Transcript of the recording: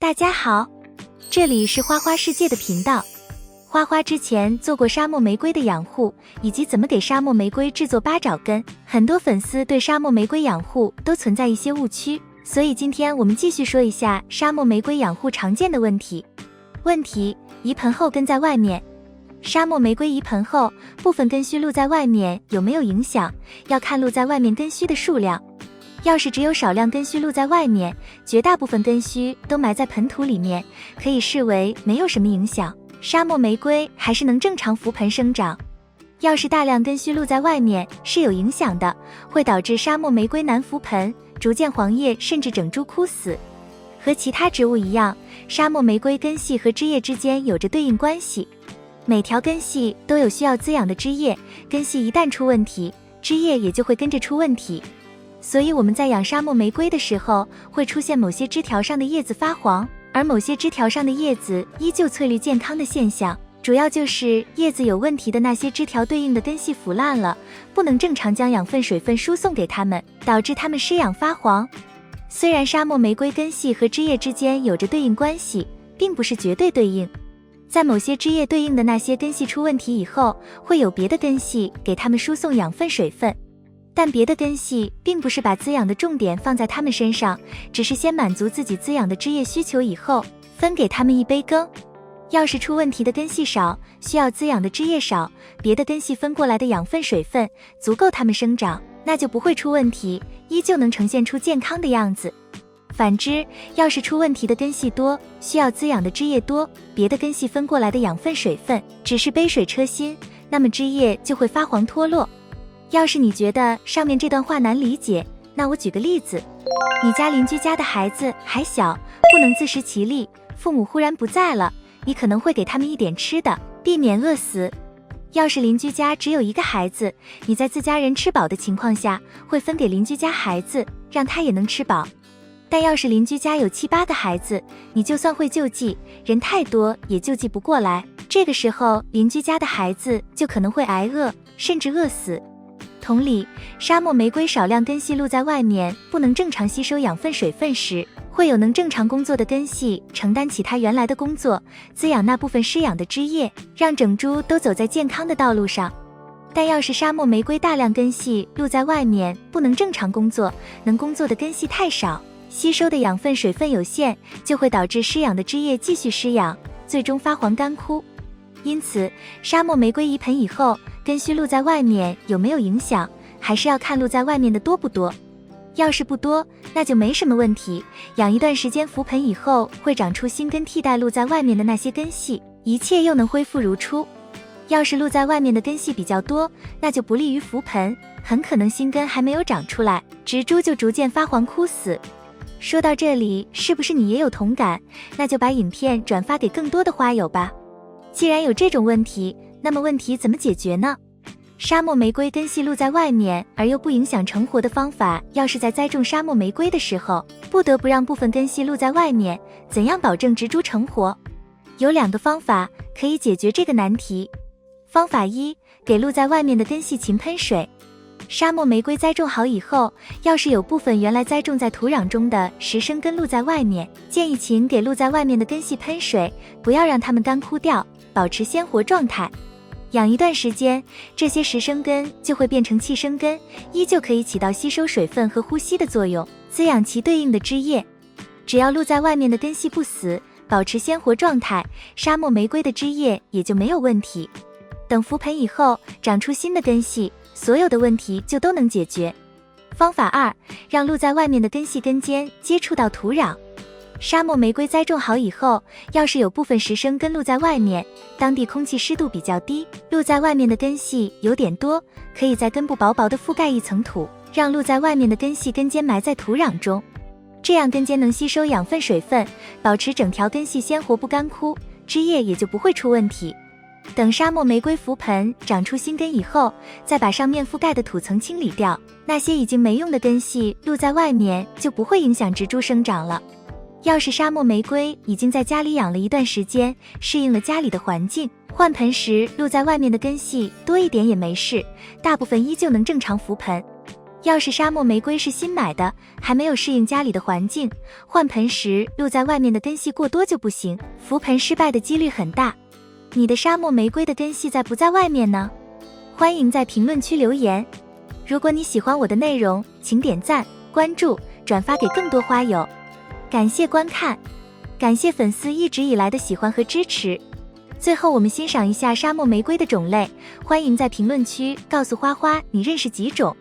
大家好，这里是花花世界的频道。花花之前做过沙漠玫瑰的养护，以及怎么给沙漠玫瑰制作八爪根。很多粉丝对沙漠玫瑰养护都存在一些误区，所以今天我们继续说一下沙漠玫瑰养护常见的问题。移盆后根在外面。沙漠玫瑰移盆后，部分根须露在外面有没有影响？要看露在外面根须的数量。要是只有少量根须露在外面，绝大部分根须都埋在盆土里面，可以视为没有什么影响，沙漠玫瑰还是能正常扶盆生长。要是大量根须露在外面，是有影响的，会导致沙漠玫瑰难扶盆，逐渐黄叶甚至整株枯死。和其他植物一样，沙漠玫瑰根系和枝叶之间有着对应关系，每条根系都有需要滋养的枝叶，根系一旦出问题，枝叶也就会跟着出问题。所以我们在养沙漠玫瑰的时候，会出现某些枝条上的叶子发黄，而某些枝条上的叶子依旧翠绿健康的现象，主要就是叶子有问题的那些枝条对应的根系腐烂了，不能正常将养分水分输送给它们，导致它们失养发黄。虽然沙漠玫瑰根系和枝叶之间有着对应关系，并不是绝对对应，在某些枝叶对应的那些根系出问题以后，会有别的根系给它们输送养分水分。但别的根系并不是把滋养的重点放在它们身上，只是先满足自己滋养的枝叶需求以后，分给它们一杯羹。要是出问题的根系少，需要滋养的枝叶少，别的根系分过来的养分水分足够它们生长，那就不会出问题，依旧能呈现出健康的样子。反之，要是出问题的根系多，需要滋养的枝叶多，别的根系分过来的养分水分只是杯水车薪，那么枝叶就会发黄脱落。要是你觉得上面这段话难理解，那我举个例子，你家邻居家的孩子还小，不能自食其力，父母忽然不在了，你可能会给他们一点吃的，避免饿死。要是邻居家只有一个孩子，你在自家人吃饱的情况下，会分给邻居家孩子，让他也能吃饱。但要是邻居家有7、8个孩子，你就算会救济，人太多也救济不过来，这个时候邻居家的孩子就可能会挨饿，甚至饿死。同理，沙漠玫瑰少量根系露在外面，不能正常吸收养分水分时，会有能正常工作的根系承担起它原来的工作，滋养那部分失养的枝叶，让整株都走在健康的道路上。但要是沙漠玫瑰大量根系露在外面，不能正常工作，能工作的根系太少，吸收的养分水分有限，就会导致失养的枝叶继续失养，最终发黄干枯。因此，沙漠玫瑰移盆以后，根须露在外面有没有影响，还是要看露在外面的多不多。要是不多，那就没什么问题，养一段时间扶盆以后，会长出新根替代露在外面的那些根系，一切又能恢复如初。要是露在外面的根系比较多，那就不利于扶盆，很可能新根还没有长出来，植株就逐渐发黄枯死。说到这里，是不是你也有同感？那就把影片转发给更多的花友吧。既然有这种问题，那么问题怎么解决呢？沙漠玫瑰根系露在外面而又不影响成活的方法，要是在栽种沙漠玫瑰的时候，不得不让部分根系露在外面，怎样保证植株成活？有2个方法可以解决这个难题。方法1，给露在外面的根系勤喷水。沙漠玫瑰栽种好以后，要是有部分原来栽种在土壤中的实生根露在外面，建议勤给露在外面的根系喷水，不要让它们干枯掉，保持鲜活状态。养一段时间，这些实生根就会变成气生根，依旧可以起到吸收水分和呼吸的作用，滋养其对应的枝叶。只要露在外面的根系不死，保持鲜活状态，沙漠玫瑰的枝叶也就没有问题。等扶盆以后，长出新的根系，所有的问题就都能解决。方法2，让露在外面的根系根尖接触到土壤。沙漠玫瑰栽种好以后，要是有部分实生根露在外面，当地空气湿度比较低，露在外面的根系有点多，可以在根部薄薄的覆盖一层土，让露在外面的根系根尖埋在土壤中，这样根尖能吸收养分水分，保持整条根系鲜活不干枯，枝叶也就不会出问题。等沙漠玫瑰扶盆长出新根以后，再把上面覆盖的土层清理掉，那些已经没用的根系露在外面就不会影响植株生长了。要是沙漠玫瑰已经在家里养了一段时间，适应了家里的环境，换盆时露在外面的根系多一点也没事，大部分依旧能正常扶盆。要是沙漠玫瑰是新买的，还没有适应家里的环境，换盆时露在外面的根系过多就不行，浮盆失败的几率很大。你的沙漠玫瑰的根系在不在外面呢？欢迎在评论区留言。如果你喜欢我的内容，请点赞、关注、转发给更多花友。感谢观看，感谢粉丝一直以来的喜欢和支持。最后我们欣赏一下沙漠玫瑰的种类，欢迎在评论区告诉花花你认识几种。